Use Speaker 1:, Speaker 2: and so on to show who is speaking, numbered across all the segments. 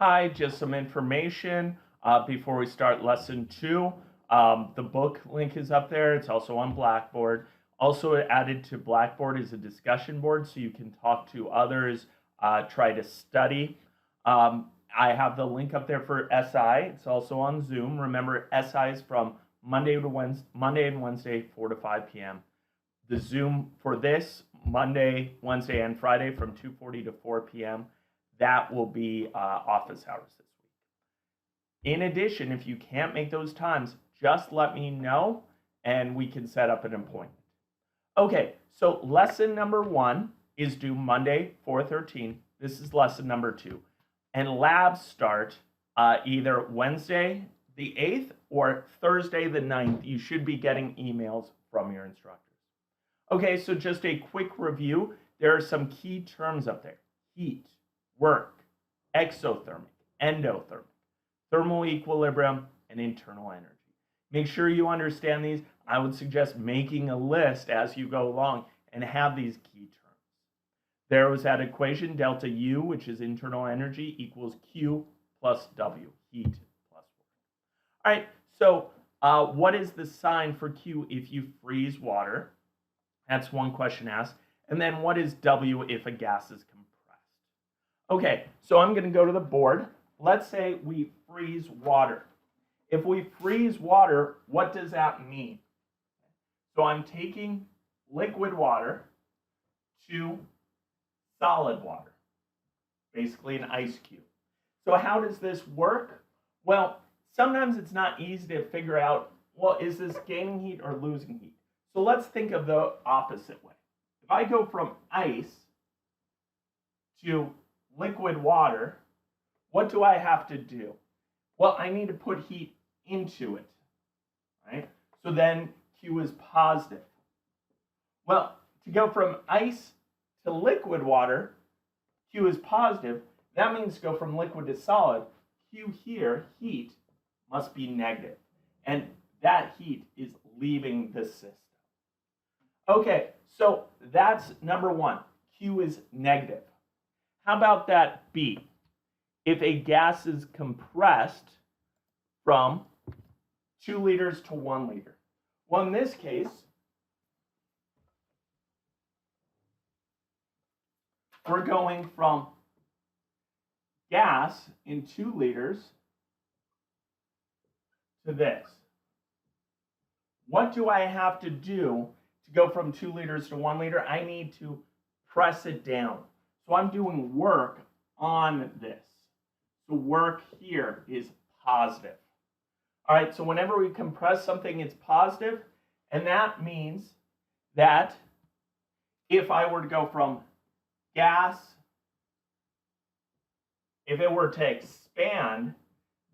Speaker 1: Hi, just some information before we start lesson 2. The book link is up there. It's also on Blackboard. Also added to Blackboard is a discussion board so you can talk to others, try to study. I have the link up there for SI. It's also on Zoom. Remember, SI is from Monday and Wednesday, 4 to 5 p.m. The Zoom for this Monday, Wednesday, and Friday from 2:40 to 4 p.m. That will be office hours this week. In addition, if you can't make those times, just let me know and we can set up an appointment. Okay, so lesson number 1 is due Monday, 4/13. This is lesson number 2. And labs start either Wednesday the 8th or Thursday the 9th. You should be getting emails from your instructors. Okay, so just a quick review. There are some key terms up there: heat, work, exothermic, endothermic, thermal equilibrium, and internal energy. Make sure you understand these. I would suggest making a list as you go along and have these key terms. There was that equation, delta U, which is internal energy, equals Q plus W, heat plus work. All right, so what is the sign for Q if you freeze water? That's one question asked. And then what is W if a gas is compressed? Okay, so I'm going to go to the board. Let's say we freeze water. If we freeze water, what does that mean? So I'm taking liquid water to solid water, basically an ice cube. So how does this work? Well, sometimes it's not easy to figure out, well, is this gaining heat or losing heat? So let's think of the opposite way. If I go from ice to liquid water, what do I have to do? Well, I need to put heat into it, right? So then Q is positive. Well, to go from ice to liquid water, Q is positive. That means to go from liquid to solid, Q here, heat, must be negative. And that heat is leaving the system. Okay, so that's number 1. Q is negative. How about that B? If a gas is compressed from 2 liters to 1 liter. Well, in this case, we're going from gas in 2 liters to this. What do I have to do to go from 2 liters to 1 liter? I need to press it down. So I'm doing work on this. So work here is positive. All right, so whenever we compress something, it's positive, and that means that if I were to go from gas, if it were to expand,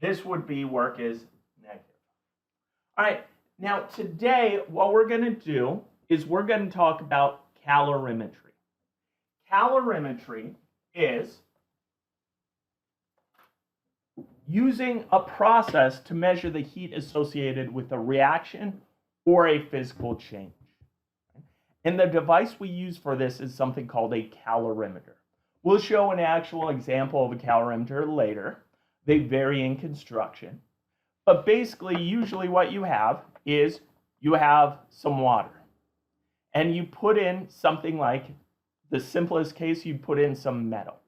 Speaker 1: this would be work is negative. All right, now today what we're going to do is we're going to talk about calorimetry. Calorimetry is using a process to measure the heat associated with a reaction or a physical change. And the device we use for this is something called a calorimeter. We'll show an actual example of a calorimeter later. They vary in construction. But basically, usually what you have is you have some water. And you put in something like, the simplest case, you put in some metal.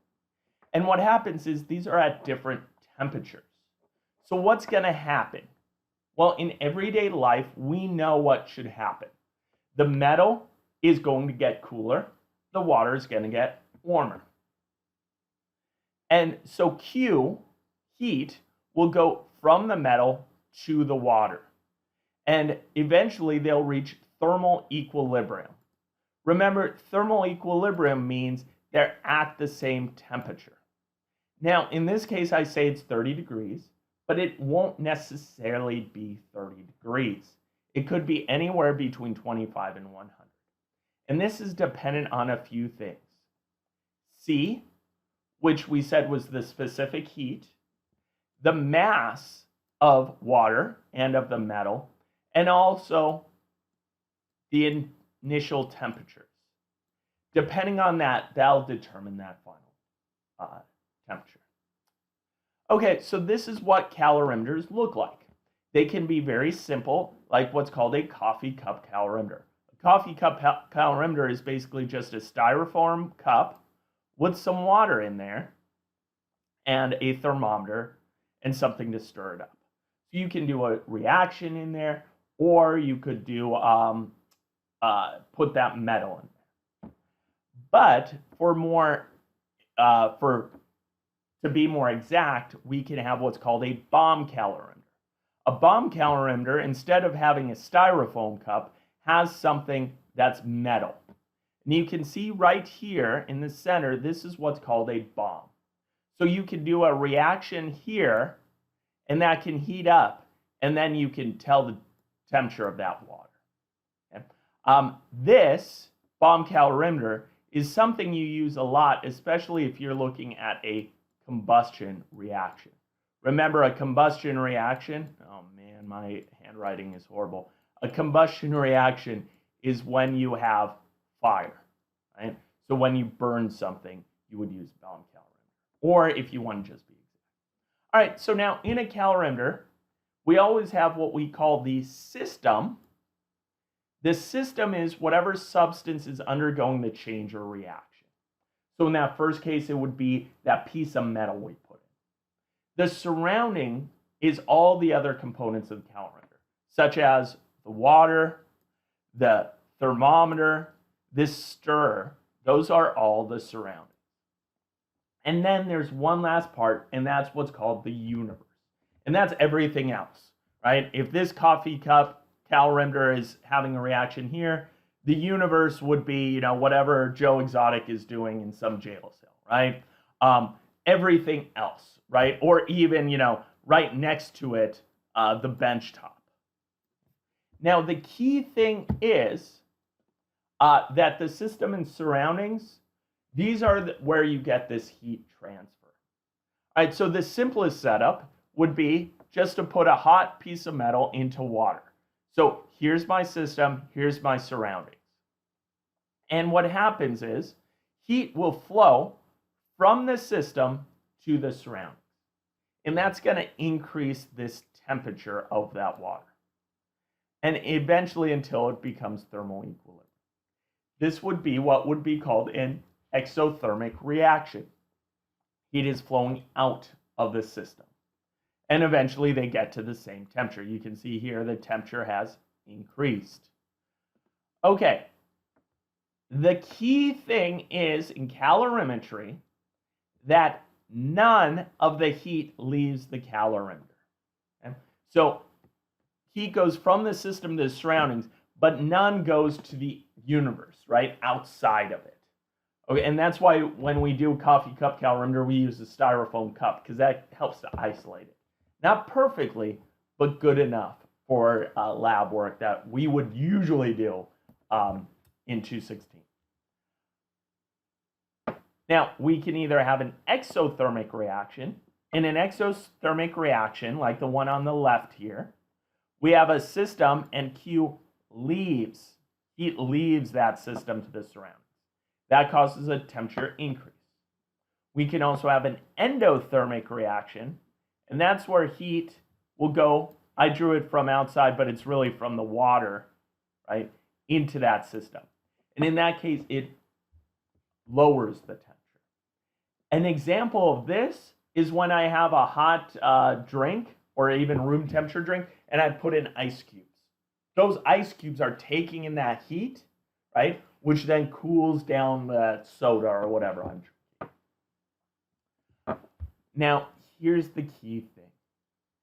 Speaker 1: And what happens is these are at different temperatures. So what's going to happen? Well, in everyday life, we know what should happen. The metal is going to get cooler. The water is going to get warmer. And so Q, heat, will go from the metal to the water. And eventually they'll reach thermal equilibrium. Remember, thermal equilibrium means they're at the same temperature. Now, in this case, I say it's 30 degrees, but it won't necessarily be 30 degrees. It could be anywhere between 25 and 100. And this is dependent on a few things. C, which we said was the specific heat, the mass of water and of the metal, and also the initial temperatures. Depending on that, that'll determine that final temperature. Okay, so this is what calorimeters look like. They can be very simple, like what's called a coffee cup calorimeter. A coffee cup calorimeter is basically just a styrofoam cup with some water in there and a thermometer and something to stir it up. So you can do a reaction in there, or you could do put that metal in there. But for more, to be more exact, we can have what's called a bomb calorimeter. A bomb calorimeter, instead of having a styrofoam cup, has something that's metal. And you can see right here in the center, this is what's called a bomb. So you can do a reaction here, and that can heat up, and then you can tell the temperature of that water. Okay? This bomb calorimeter is something you use a lot, especially if you're looking at a combustion reaction. Remember, a combustion reaction, oh man, my handwriting is horrible. A combustion reaction is when you have fire, right? So when you burn something, you would use bomb calorimeter. Or if you want to just be exact. All right, so now in a calorimeter, we always have what we call the system. The system is whatever substance is undergoing the change or reaction. So in that first case, it would be that piece of metal we put in. The surrounding is all the other components of the calorimeter, such as the water, the thermometer, this stirrer. Those are all the surroundings. And then there's one last part, and that's what's called the universe. And that's everything else, right? If this coffee cup calorimeter is having a reaction here, the universe would be, whatever Joe Exotic is doing in some jail cell, right? Everything else, right? Or even, right next to it, the bench top. Now, the key thing is that the system and surroundings, these are where you get this heat transfer. All right, so the simplest setup would be just to put a hot piece of metal into water. So here's my system, here's my surroundings. And what happens is heat will flow from the system to the surroundings. And that's going to increase this temperature of that water. And eventually until it becomes thermal equilibrium. This would be what would be called an exothermic reaction. Heat is flowing out of the system. And eventually they get to the same temperature. You can see here the temperature has increased. Okay. The key thing is in calorimetry that none of the heat leaves the calorimeter. Okay? So heat goes from the system to the surroundings, but none goes to the universe, right, outside of it. Okay, and that's why when we do coffee cup calorimeter, we use a styrofoam cup because that helps to isolate it. Not perfectly, but good enough for lab work that we would usually do in 216. Now, we can either have an exothermic reaction. In an exothermic reaction, like the one on the left here, we have a system and Q leaves. Heat leaves that system to the surroundings. That causes a temperature increase. We can also have an endothermic reaction, and that's where heat will go, I drew it from outside, but it's really from the water, right, into that system. And in that case, it lowers the temperature. An example of this is when I have a hot drink or even room temperature drink, and I put in ice cubes. Those ice cubes are taking in that heat, right, which then cools down the soda or whatever I'm drinking. Now, here's the key thing.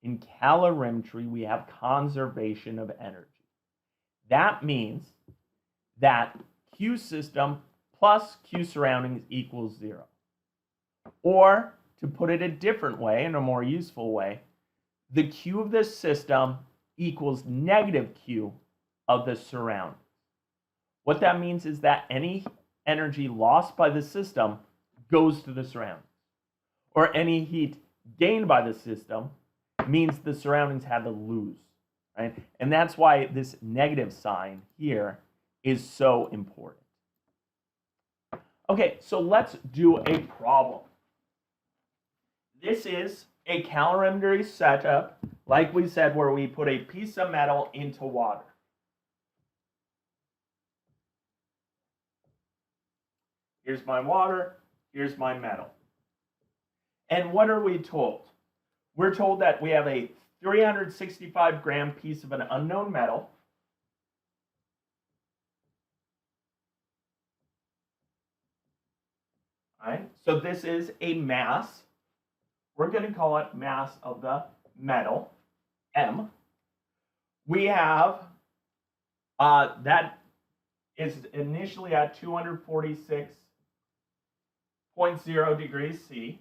Speaker 1: In calorimetry, we have conservation of energy. That means that Q system plus Q surroundings equals 0. Or, to put it a different way, in a more useful way, the Q of the system equals negative Q of the surroundings. What that means is that any energy lost by the system goes to the surroundings. Or any heat gained by the system means the surroundings had to lose, right? And that's why this negative sign here is so important. Okay, so let's do a problem. This is a calorimetry setup, like we said, where we put a piece of metal into water. Here's my water, here's my metal. And what are we told? We're told that we have a 365 gram piece of an unknown metal. All right, so this is a mass. We're going to call it mass of the metal, M. We have that is initially at 246.0 degrees C.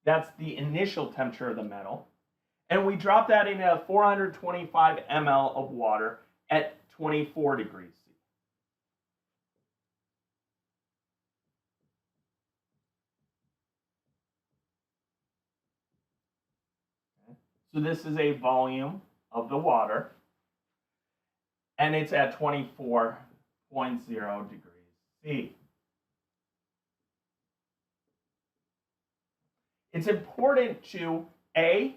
Speaker 1: That's the initial temperature of the metal. And we drop that into 425 ml of water at 24 degrees C. Okay. So this is a volume of the water, and it's at 24.0 degrees C. It's important to, A,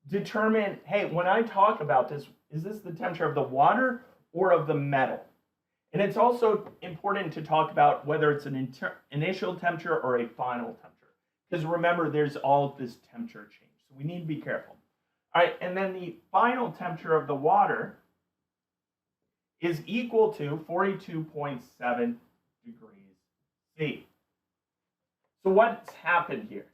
Speaker 1: determine, hey, when I talk about this, is this the temperature of the water or of the metal? And it's also important to talk about whether it's an initial temperature or a final temperature. Because remember, there's all this temperature change. So we need to be careful. All right, and then the final temperature of the water is equal to 42.7 degrees C. So what's happened here?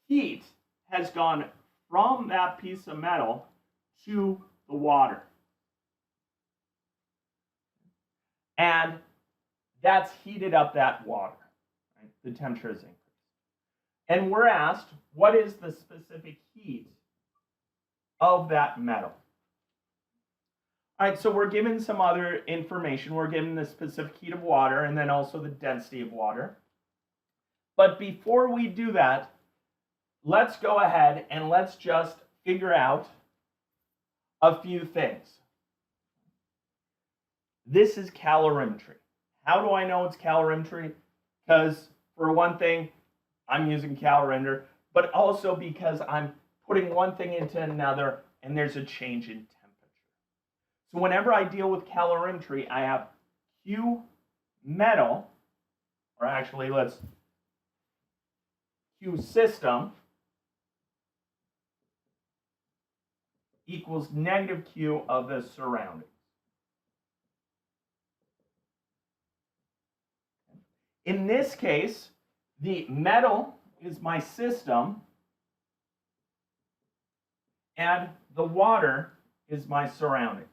Speaker 1: Heat has gone from that piece of metal to the water. And that's heated up that water. Right? The temperature is increased. And we're asked, what is the specific heat of that metal? All right, so we're given some other information. We're given the specific heat of water and then also the density of water. But before we do that, let's go ahead and let's just figure out a few things. This is calorimetry. How do I know it's calorimetry? Because for one thing, I'm using calorimeter, but also because I'm putting one thing into another and there's a change in temperature. So whenever I deal with calorimetry, I have Q metal, or actually let's Q system equals negative Q of the surroundings. In this case, the metal is my system and the water is my surroundings.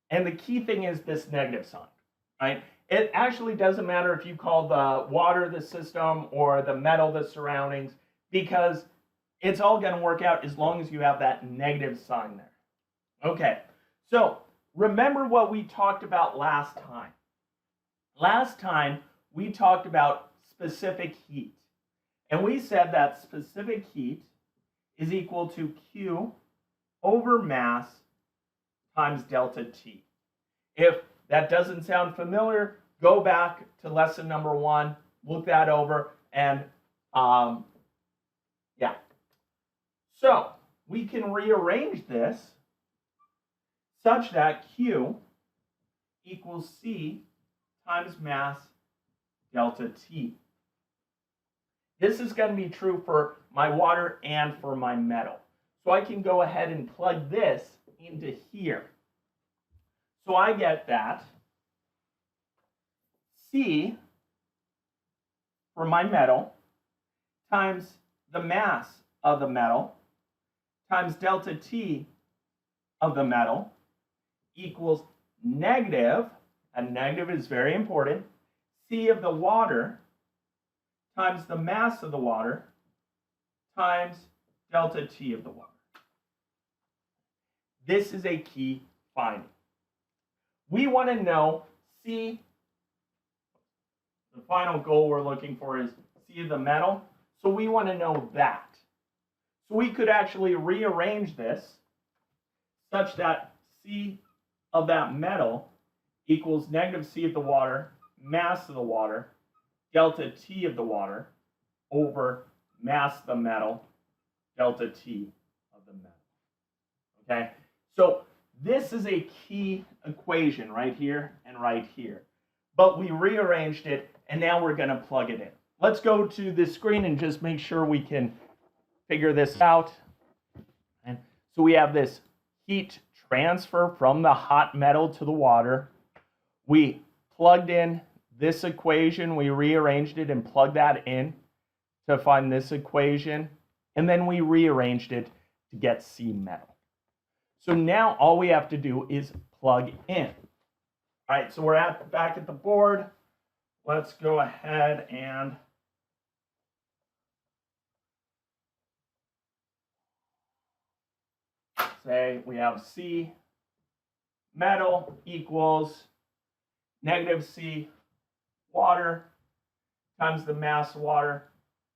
Speaker 1: And the key thing is this negative sign, right? It actually doesn't matter if you call the water the system or the metal the surroundings, because it's all going to work out as long as you have that negative sign there. Okay, so remember what we talked about last time. Last time, we talked about specific heat. And we said that specific heat is equal to Q over mass times delta T. If that doesn't sound familiar, go back to lesson number 1, look that over, and yeah. So we can rearrange this such that Q equals C times mass delta T. This is going to be true for my water and for my metal. So I can go ahead and plug this into here. So I get that C for my metal times the mass of the metal times delta T of the metal equals negative, and negative is very important, C of the water times the mass of the water times delta T of the water. This is a key finding. We want to know C, the final goal we're looking for is C of the metal, so we want to know that. So we could actually rearrange this such that C of that metal equals negative C of the water mass of the water, delta T of the water, over mass of the metal, delta T of the metal. Okay, so this is a key equation right here and right here. But we rearranged it, and now we're going to plug it in. Let's go to the screen and just make sure we can figure this out. And so we have this heat transfer from the hot metal to the water. We plugged in this equation, we rearranged it and plugged that in to find this equation, and then we rearranged it to get C metal. So now all we have to do is plug in. All right, so we're back at the board. Let's go ahead and say we have C metal equals negative C water times the mass of water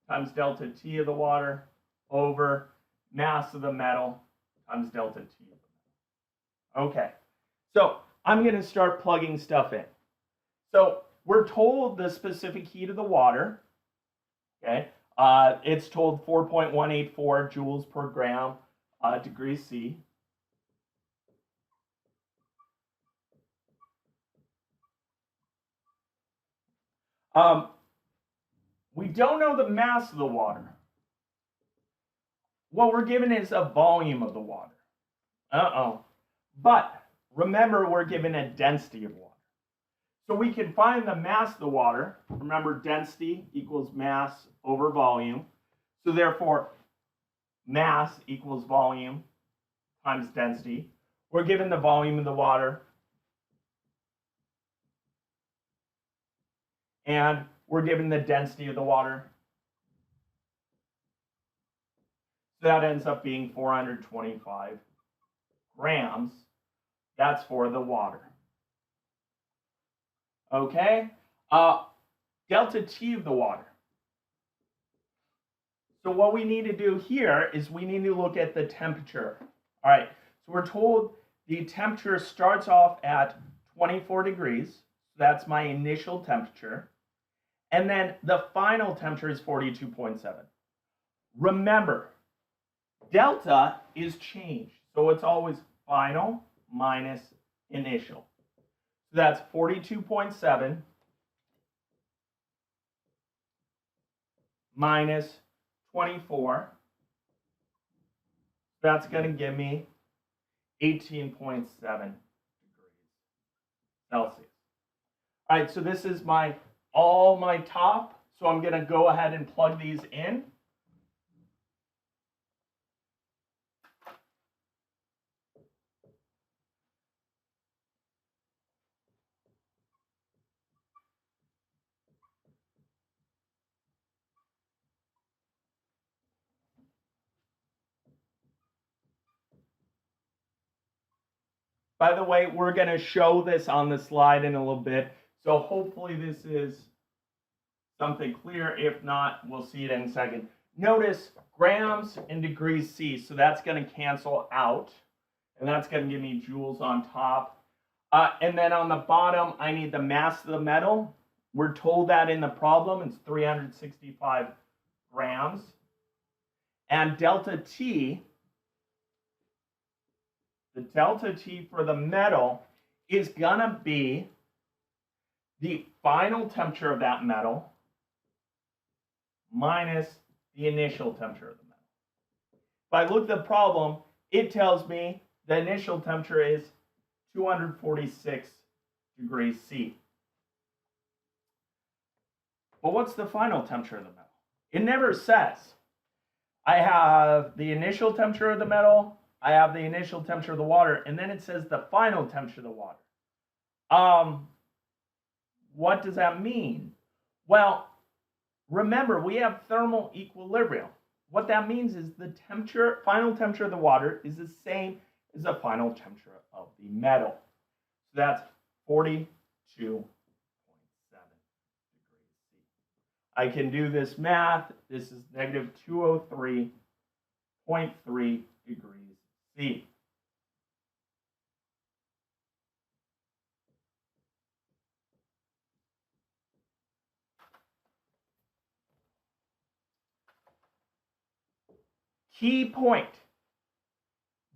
Speaker 1: times delta T of the water over mass of the metal times delta T of the metal. Okay, so I'm going to start plugging stuff in. So we're told the specific heat of the water, okay? It's told 4.184 joules per gram degrees C. We don't know the mass of the water. What we're given is a volume of the water. But remember, we're given a density of water. So we can find the mass of the water. Remember, density equals mass over volume. So therefore, mass equals volume times density. We're given the volume of the water. And we're given the density of the water. So that ends up being 425 grams. That's for the water. Okay? Delta T of the water. So what we need to do here is we need to look at the temperature. All right, so we're told the temperature starts off at 24 degrees. So that's my initial temperature. And then the final temperature is 42.7. Remember, delta is change. So it's always final minus initial. So that's 42.7 minus 24. That's going to give me 18.7 degrees Celsius. All right, so this is all my top. So I'm going to go ahead and plug these in. By the way, we're going to show this on the slide in a little bit. So hopefully this is something clear. If not, we'll see it in a second. Notice grams and degrees C. So that's going to cancel out. And that's going to give me joules on top. And then on the bottom, I need the mass of the metal. We're told that in the problem. It's 365 grams. And delta T, the delta T for the metal is going to be the final temperature of that metal minus the initial temperature of the metal. If I look at the problem, it tells me the initial temperature is 246 degrees C. But what's the final temperature of the metal? It never says. I have the initial temperature of the metal, I have the initial temperature of the water, and then it says the final temperature of the water. What does that mean? Well, remember, we have thermal equilibrium. What that means is the final temperature of the water is the same as the final temperature of the metal. So that's 42.7 degrees C. I can do this math. This is negative 203.3 degrees C. Key point.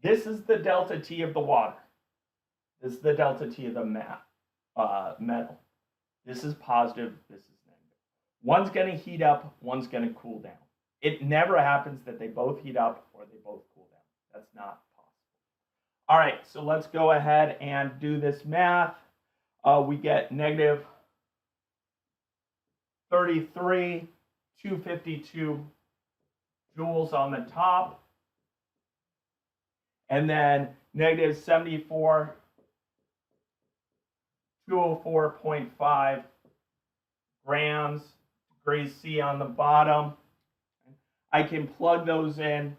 Speaker 1: This is the delta T of the water. This is the delta T of the metal. This is positive, this is negative. One's going to heat up, one's going to cool down. It never happens that they both heat up or they both cool down. That's not possible. All right, so let's go ahead and do this math. We get negative 33, 252 joules on the top. And then negative 74, 204.5 grams, degrees C on the bottom. I can plug those in,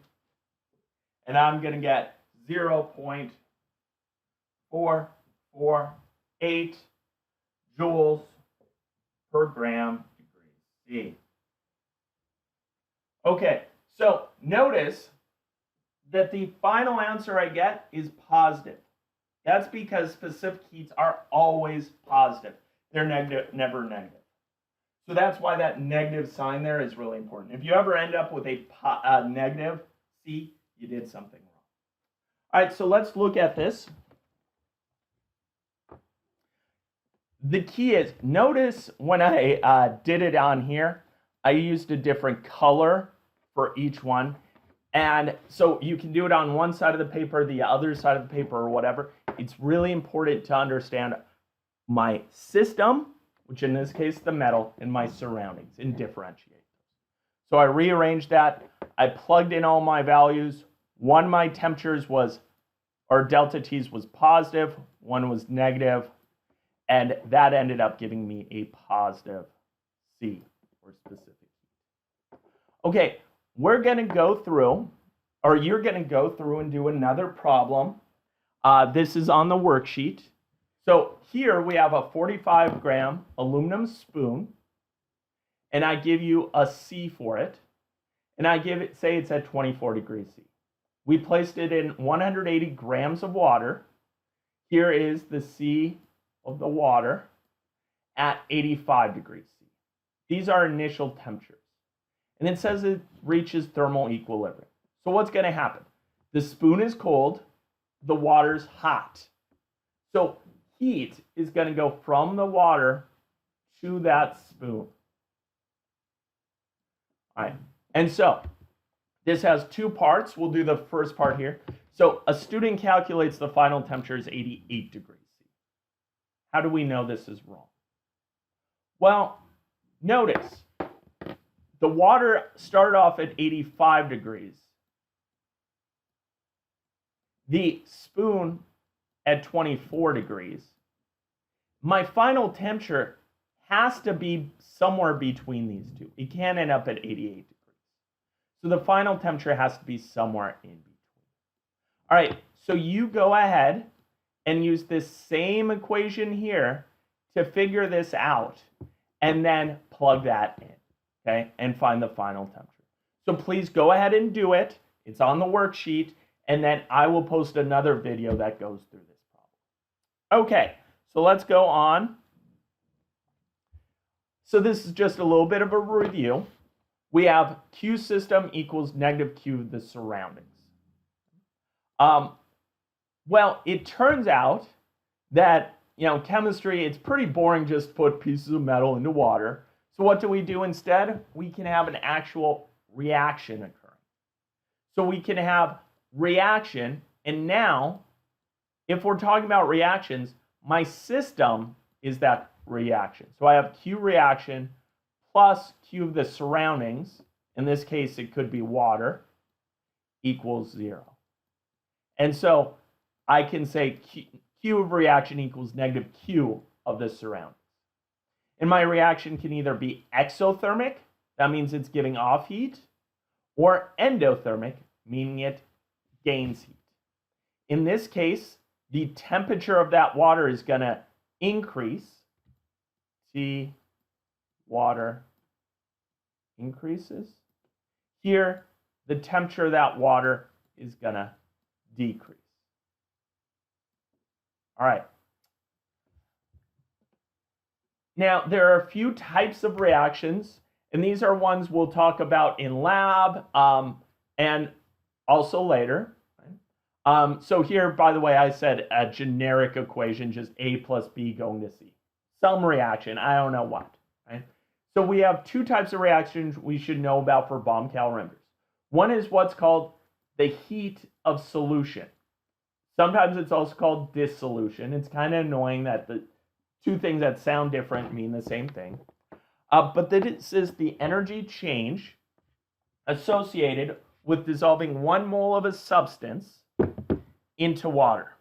Speaker 1: and I'm going to get 0.448 joules per gram degrees C. Okay, so notice that the final answer I get is positive. That's because specific heats are always positive. They're never negative. So that's why that negative sign there is really important. If you ever end up with a negative, see, you did something wrong. All right, so let's look at this. The key is, notice when I did it on here, I used a different color for each one. And so you can do it on one side of the paper, the other side of the paper, or whatever. It's really important to understand my system, which in this case, the metal, and my surroundings, and differentiate those. So I rearranged that. I plugged in all my values. One, my temperatures was, or delta T's was positive. One was negative. And that ended up giving me a positive C, or specific heat. Okay. We're going to go through, or you're going to go through and do another problem. This is on the worksheet. So here we have a 45-gram aluminum spoon, and I give you a C for it, and I give it, say it's at 24 degrees C. We placed it in 180 grams of water. Here is the C of the water at 85 degrees C. These are initial temperatures. And it says it reaches thermal equilibrium. So what's going to happen? The spoon is cold, the water's hot. So heat is going to go from the water to that spoon. All right. And so this has two parts. We'll do the first part here. So a student calculates the final temperature is 88 degrees C. How do we know this is wrong? Well, notice the water started off at 85 degrees. The spoon at 24 degrees. My final temperature has to be somewhere between these two. It can't end up at 88 degrees. So the final temperature has to be somewhere in between. All right, so you go ahead and use this same equation here to figure this out and then plug that in. Okay, and find the final temperature. So please go ahead and do it. It's on the worksheet, and then I will post another video that goes through this problem. Okay, so let's go on. So this is just a little bit of a review. We have Q system equals negative Q the surroundings. Well, it turns out that, chemistry, it's pretty boring just to put pieces of metal into water. So what do we do instead? We can have an actual reaction occurring. So we can have reaction, and now, if we're talking about reactions, my system is that reaction. So I have Q reaction plus Q of the surroundings, in this case it could be water, equals 0. And so I can say Q of reaction equals negative Q of the surroundings. And my reaction can either be exothermic, that means it's giving off heat, or endothermic, meaning it gains heat. In this case, the temperature of that water is going to increase. T water increases. Here, the temperature of that water is going to decrease. All right. Now, there are a few types of reactions, and these are ones we'll talk about in lab, and also later. So here, by the way, I said a generic equation, just A plus B going to C. Some reaction, I don't know what. Right? So we have two types of reactions we should know about for bomb calorimeters. One is what's called the heat of solution. Sometimes it's also called dissolution. It's kind of annoying that the two things that sound different mean the same thing. But this is the energy change associated with dissolving 1 mole of a substance into water.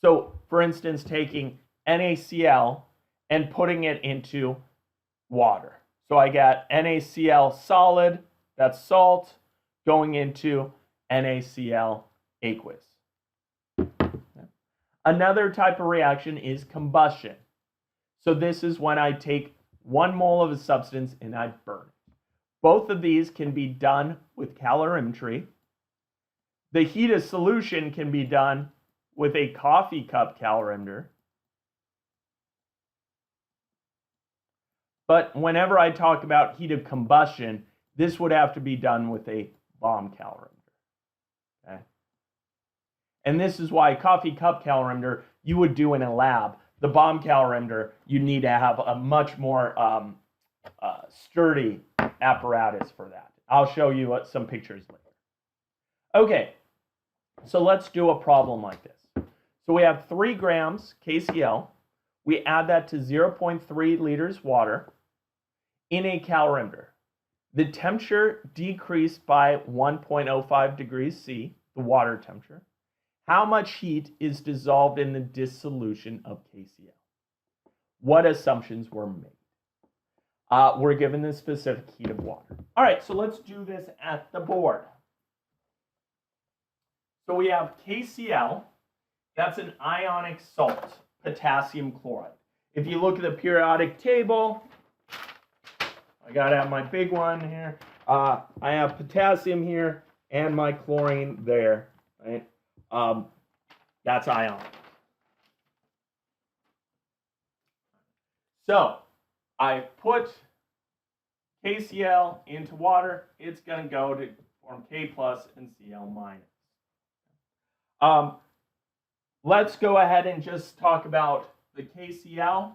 Speaker 1: So, for instance, taking NaCl and putting it into water. So I got NaCl solid, that's salt, going into NaCl aqueous. Another type of reaction is combustion. So this is when I take 1 mole of a substance and I burn it. Both of these can be done with calorimetry. The heat of solution can be done with a coffee cup calorimeter. But whenever I talk about heat of combustion, this would have to be done with a bomb calorimeter. Okay? And this is why coffee cup calorimeter you would do in a lab. The bomb calorimeter, you need to have a much more sturdy apparatus for that. I'll show you some pictures later. Okay, so let's do a problem like this. So we have 3 grams KCl. We add that to 0.3 liters water in a calorimeter. The temperature decreased by 1.05 degrees C, the water temperature. How much heat is dissolved in the dissolution of KCl? What assumptions were made? We're given the specific heat of water. All right, so let's do this at the board. So we have KCl, that's an ionic salt, potassium chloride. If you look at the periodic table, I got to have my big one here. I have potassium here and my chlorine there, right? That's ionic. So I put KCl into water. It's going to go to form K plus and Cl minus. Let's go ahead and just talk about the KCl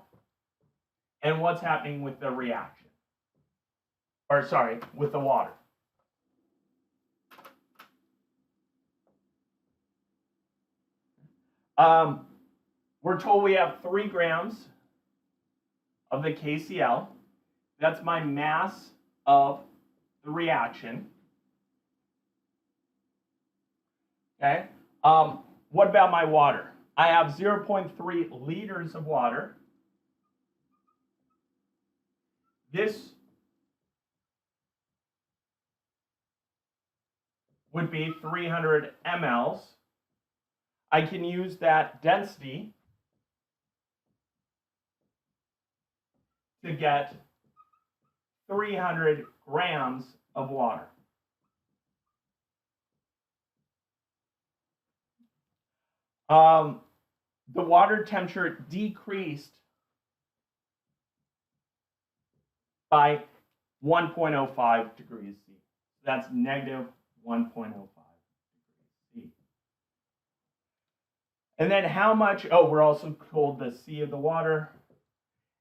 Speaker 1: and what's happening with the reaction. Or sorry, with the water. We're told we have 3 grams of the KCl. That's my mass of the reaction. Okay. What about my water? I have 0.3 liters of water. This would be 300 mLs. I can use that density to get 300 grams of water. The water temperature decreased by 1.05 degrees C. That's negative 1.05 degrees C. And then how much, we're also told the C of the water,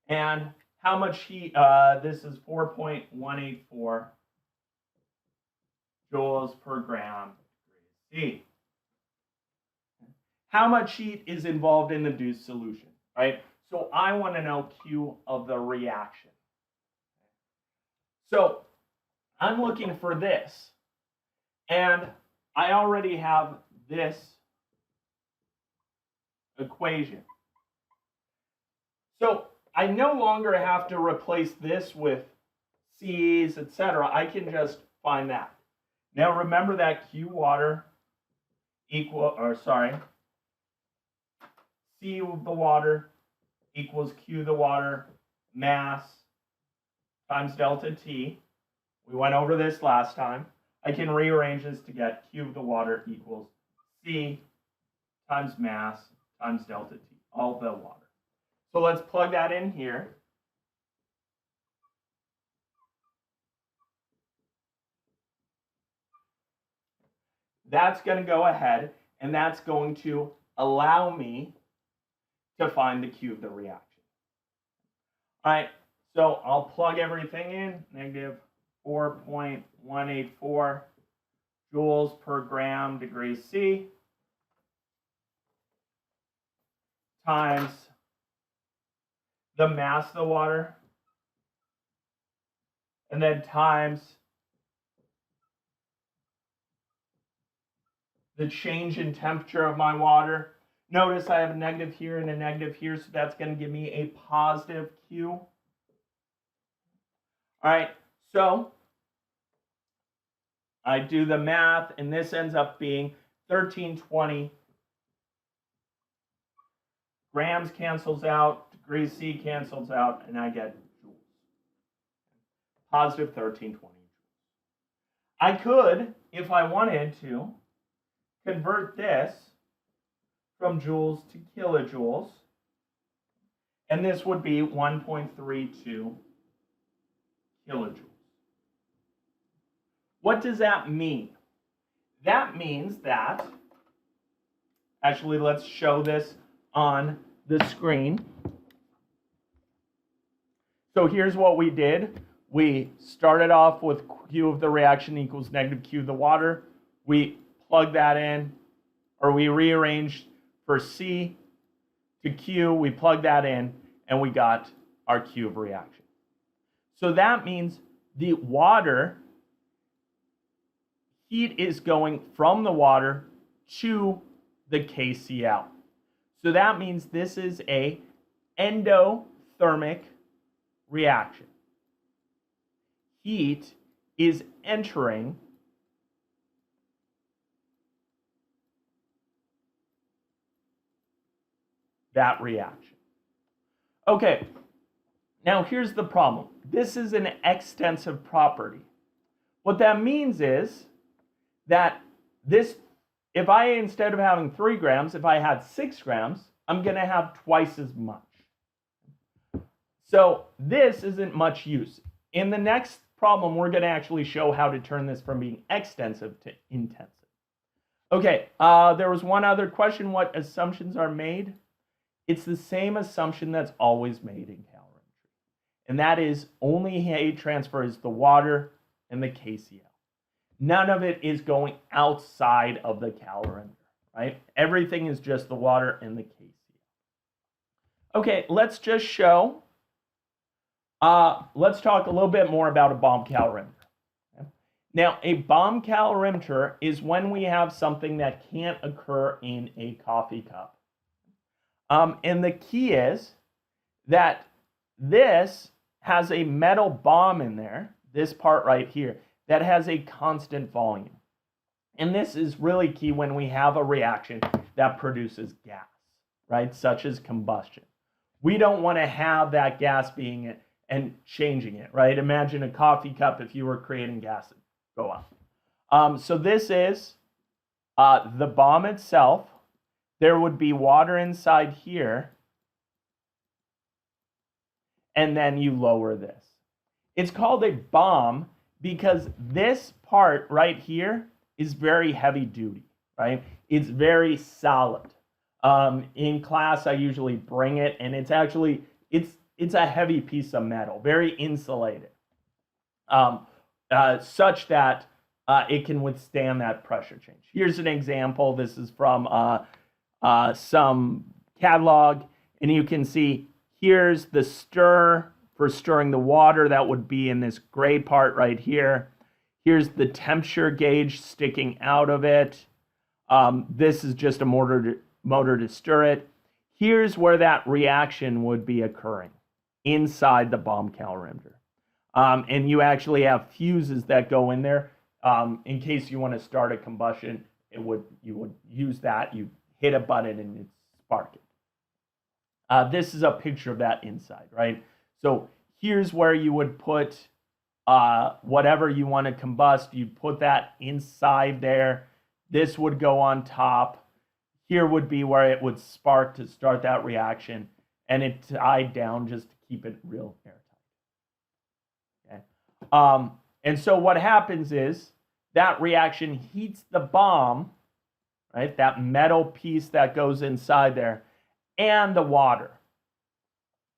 Speaker 1: and how much heat, this is 4.184 joules per gram degrees C. How much heat is involved in the reduced solution, right? So I want to know Q of the reaction. So I'm looking for this, and I already have this equation. So I no longer have to replace this with C's, etc. I can just find that. Now remember that Q water C of the water equals Q the water mass times delta T. We went over this last time. I can rearrange this to get Q of the water equals C times mass times delta T, all the water. So let's plug that in here. that's going to go ahead, and that's going to allow me to find the Q of the reaction. All right, so I'll plug everything in, negative 4.184 joules per gram degrees C times the mass of the water, and then times the change in temperature of my water. Notice I have a negative here and a negative here, so that's going to give me a positive Q. All right, so I do the math, and this ends up being 1320. Grams cancels out, degrees C cancels out, and I get joules. Positive 1320 joules. I could, if I wanted to, convert this from joules to kilojoules, and this would be 1.32 kilojoules. What does that mean? That means that, actually, let's show this on the screen. So here's what we did. We started off with Q of the reaction equals negative Q of the water. We plugged that in, or we rearranged for C to Q. We plugged that in, and we got our Q of reaction. So that means the water heat is going from the water to the KCl. So that means this is a endothermic reaction. Heat is entering that reaction. Okay, now here's the problem. This is an extensive property. What that means is that this, if I, instead of having 3 grams, if I had 6 grams, I'm going to have twice as much. So this isn't much use. In the next problem, we're going to actually show how to turn this from being extensive to intensive. Okay, there was one other question. What assumptions are made? It's the same assumption that's always made in calorimetry. And that is only heat transfer is the water and the KCl. None of it is going outside of the calorimeter, right? Everything is just the water and the KCl. Okay, let's just show, let's talk a little bit more about a bomb calorimeter. Okay? Now, a bomb calorimeter is when we have something that can't occur in a coffee cup. And the key is that this has a metal bomb in there, this part right here, that has a constant volume. And this is really key when we have a reaction that produces gas, right, such as combustion. We don't want to have that gas being it and changing it, right? Imagine a coffee cup if you were creating gas, go up. So this is the bomb itself. There would be water inside here, and then you lower this. It's called a bomb because this part right here is very heavy duty, right? It's very solid. In class, I usually bring it, and it's actually, it's a heavy piece of metal, very insulated, such that it can withstand that pressure change. Here's an example. This is from some catalog, and you can see here's the stir for stirring the water. That would be in this gray part right here. Here's the temperature gauge sticking out of it. This is just a motor to stir it. Here's where that reaction would be occurring, inside the bomb calorimeter. And you actually have fuses that go in there. In case you want to start a combustion, you would use that. You hit a button and it's sparking. This is a picture of that inside, right? So here's where you would put whatever you want to combust. You'd put that inside there. This would go on top. Here would be where it would spark to start that reaction, and it tied down just to keep it real airtight. Okay. And so what happens is that reaction heats the bomb, right? That metal piece that goes inside there, and the water.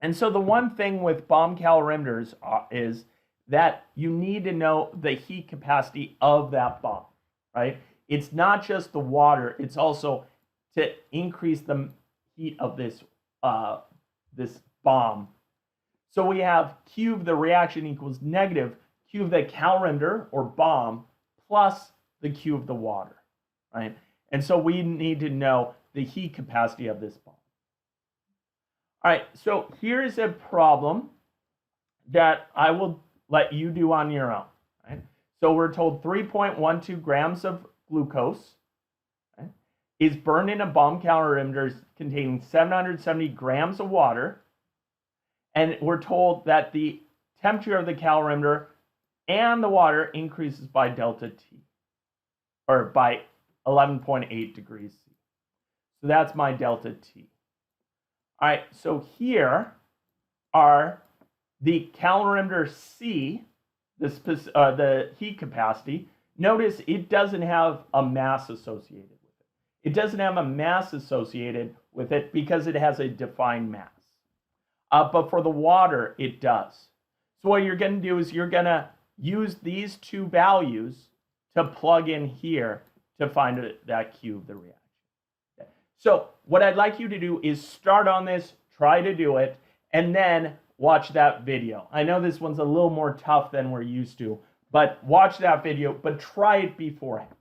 Speaker 1: And so the one thing with bomb calorimeters is that you need to know the heat capacity of that bomb, right? It's not just the water, it's also to increase the heat of this bomb. So we have Q of the reaction equals negative Q of the calorimeter or bomb plus the Q of the water, right? And so we need to know the heat capacity of this bomb. All right, so here's a problem that I will let you do on your own, right? So we're told 3.12 grams of glucose, right, is burned in a bomb calorimeter containing 770 grams of water, and we're told that the temperature of the calorimeter and the water increases by delta T, or by 11.8 degrees C. So that's my delta T. All right, so here are the calorimeter C, the heat capacity. Notice it doesn't have a mass associated with it. It doesn't have a mass associated with it because it has a defined mass. But for the water, it does. So what you're going to do is you're going to use these two values to plug in here to find that Q of the reaction. Okay. So what I'd like you to do is start on this, try to do it, and then watch that video. I know this one's a little more tough than we're used to, but watch that video, but try it beforehand.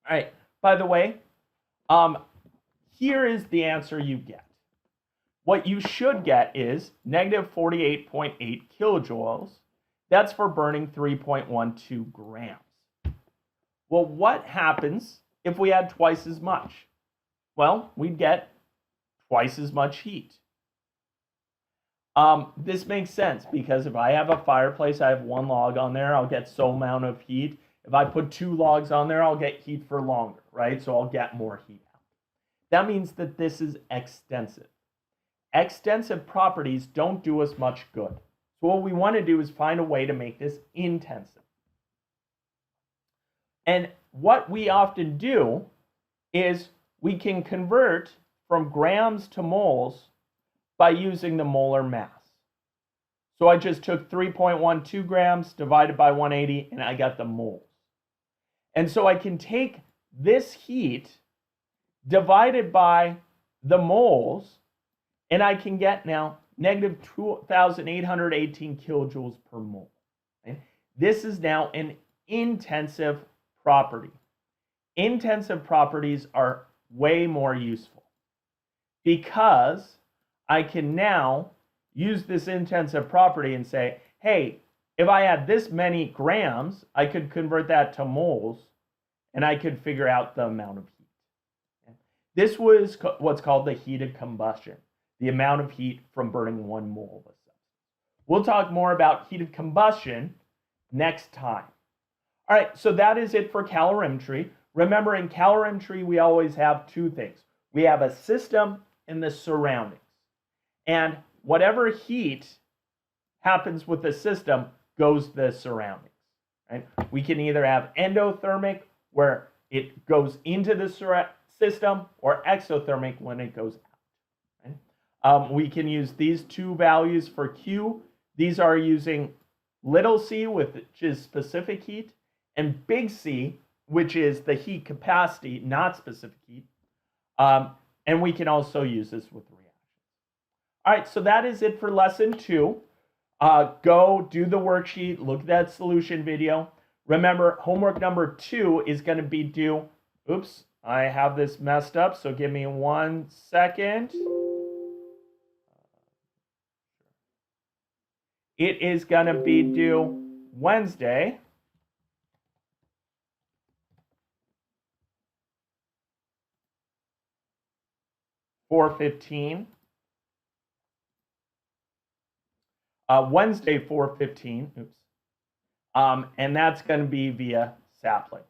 Speaker 1: All right, by the way, here is the answer you get. What you should get is negative 48.8 kilojoules. That's for burning 3.12 grams. Well, what happens if we add twice as much? Well, we'd get twice as much heat. This makes sense because if I have a fireplace, I have one log on there, I'll get so amount of heat. If I put 2 logs on there, I'll get heat for longer, right? So I'll get more heat out. That means that this is extensive. Extensive properties don't do us much good. So what we want to do is find a way to make this intensive. And what we often do is we can convert from grams to moles by using the molar mass. So I just took 3.12 grams divided by 180 and I got the moles. And so I can take this heat divided by the moles and I can get now negative 2,818 kilojoules per mole. Okay? This is now an intensive property. Intensive properties are way more useful because I can now use this intensive property and say, hey, if I had this many grams, I could convert that to moles and I could figure out the amount of heat. Okay? This was what's called the heat of combustion, the amount of heat from burning 1 mole of a substance. We'll talk more about heat of combustion next time. All right, so that is it for calorimetry. Remember, in calorimetry, we always have 2 things. We have a system and the surroundings. And whatever heat happens with the system goes to the surroundings. Right? We can either have endothermic, where it goes into the system, or exothermic when it goes out. Right? We can use these 2 values for Q. These are using little c, which is specific heat, and big C, which is the heat capacity, not specific heat. And we can also use this with reactions. All right, so that is it for lesson 2. Go do the worksheet, look at that solution video. Remember, homework number 2 is going to be due. Oops, I have this messed up, so give me 1 second. It is going to be due Wednesday. (4:15). Wednesday 4:15. Oops. And that's going to be via Sapling.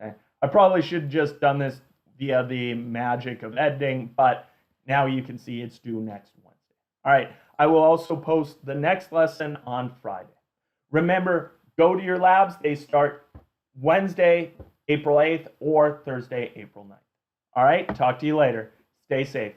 Speaker 1: Okay. I probably should have just done this via the magic of editing, but now you can see it's due next Wednesday. All right. I will also post the next lesson on Friday. Remember, go to your labs. They start Wednesday, April 8th, or Thursday, April 9th. All right, talk to you later. Stay safe.